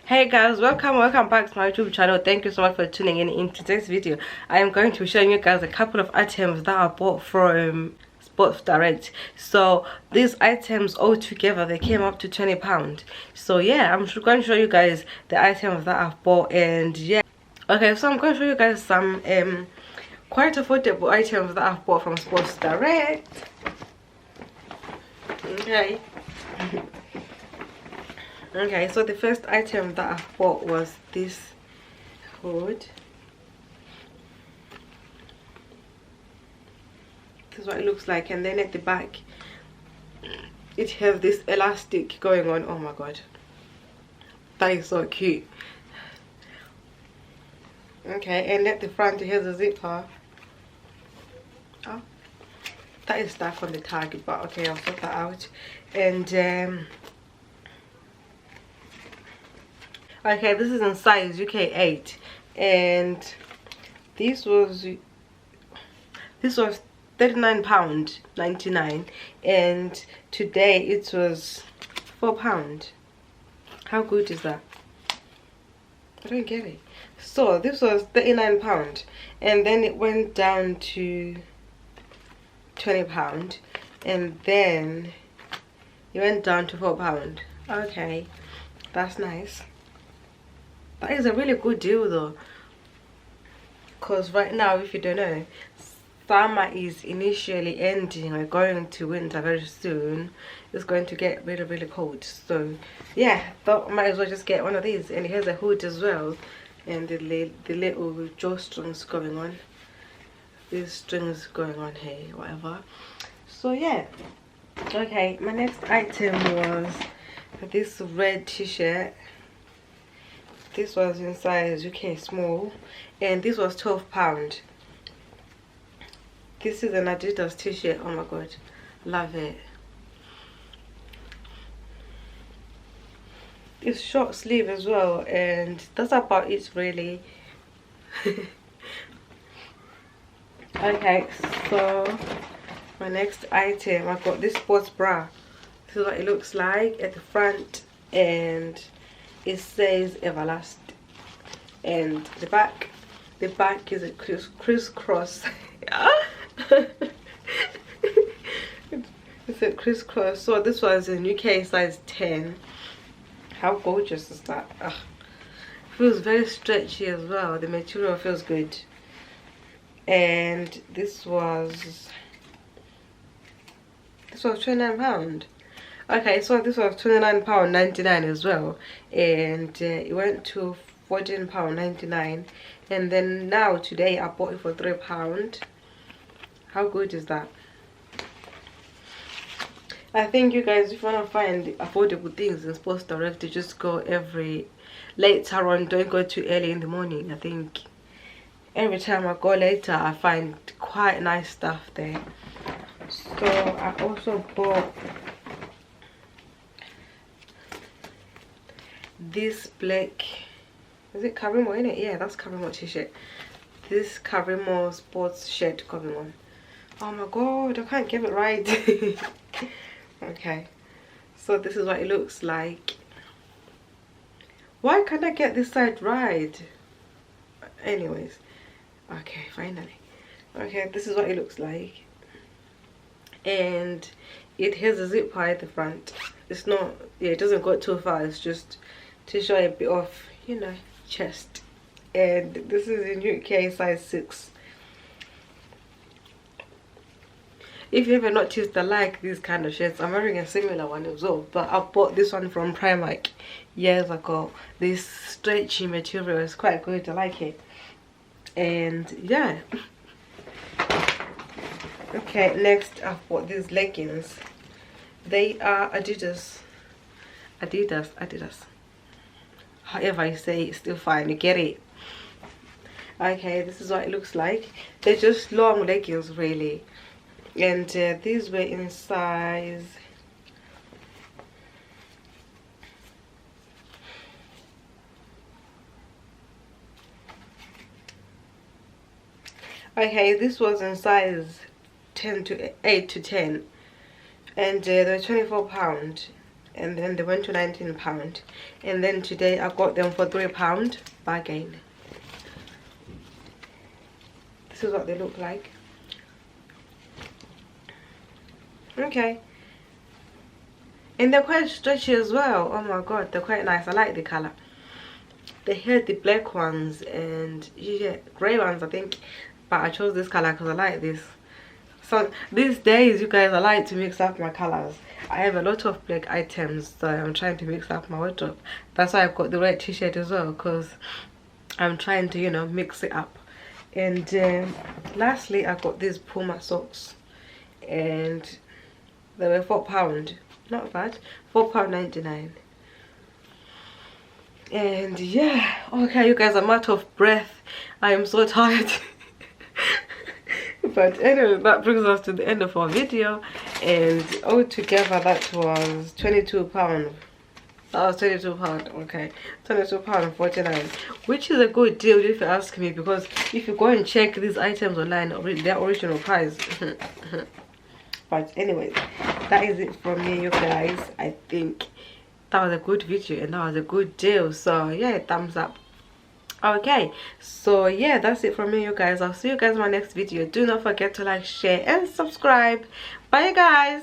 Hey guys, welcome back to my YouTube channel. Thank you so much for tuning in today's video. I am going to be showing you guys a couple of items that I bought from Sports Direct. So these items all together, they came up to £20. So yeah, I'm going to show you guys the items that I've bought. And yeah, okay, so I'm going to show you guys some quite affordable items that I've bought from Sports Direct. Okay. Okay, so the first item that I bought was this hood. This is what it looks like, and then at the back it has this elastic going on. Oh my god, that is so cute. Okay, and at the front it has a zipper. Oh, that is stuck on the tag, but okay, I'll sort that out. And okay, this is in size UK 8, and this was £39.99, and today it was £4. How good is that? I don't get it. So this was £39, and then it went down to £20, and then it went down to £4. Okay, that's nice. That is a really good deal though, because right now, if you don't know, summer is initially ending. We're going to winter very soon. It's going to get really cold. So yeah, thought I might as well just get one of these. And it has a hood as well, and the little drawstrings going on, these strings going on here, whatever. So yeah, okay, my next item was this red t-shirt. This was in size UK small, and this was £12. This is an Adidas t-shirt. Oh my god, love it. It's short sleeve as well, and that's about it really. Okay, so my next item, I got this sports bra. This is what it looks like at the front, and it says Everlast. And the back is a crisscross. It's a crisscross. So this was in UK size 10. How gorgeous is that? Ugh. Feels very stretchy as well. The material feels good. And this was £29. Okay, so this was £29.99 as well, and it went to £14.99, and then now today I bought it for £3. How good is that? I think you guys, if you want to find affordable things in Sports Direct, you just go later on. Don't go too early in the morning. I think every time I go later I find quite nice stuff there. So I also bought this black, is it Karimo in it? Yeah, that's Karimo t-shirt. This Karimo sports shirt coming on. Oh my god, I can't get it right. Okay, so this is what it looks like. Why can't I get this side right? Anyways, okay, finally. Okay, this is what it looks like, and it has a zipper at the front. It's not, yeah, it doesn't go too far. It's just to show a bit of, you know, chest. And this is in UK size 6. If you ever noticed, I like these kind of shirts. I'm wearing a similar one as well, but I bought this one from Primark years ago. This stretchy material is quite good. I like it. And yeah. Okay, next I bought these leggings. They are Adidas. However you say, it's still fine, you get it. Okay, this is what it looks like. They're just long leggings really, and these were in size this was in size 8 to 10, and they're £24, and then they went to £19, and then today I got them for £3. Bargain. This is what they look like. Okay, and they're quite stretchy as well. Oh my god, they're quite nice. I like the color. They had the black ones and yeah, gray ones I think, but I chose this color because I like this. So these days, you guys, I like to mix up my colors. I have a lot of black items, so I'm trying to mix up my wardrobe. That's why I've got the red t-shirt as well, because I'm trying to, you know, mix it up. And lastly, I got these Puma socks, and they were £4. Not bad. £4.99. And yeah, okay, you guys, I'm out of breath. I am so tired. But anyway, that brings us to the end of our video, and altogether that was £22. That was £22, okay, £22.49, which is a good deal if you ask me, because if you go and check these items online, their original price. But anyways, that is it from me, you guys. I think that was a good video and that was a good deal, so yeah, thumbs up. Okay, so yeah, that's it from me, you guys. I'll see you guys in my next video. Do not forget to like, share and subscribe. Bye, guys.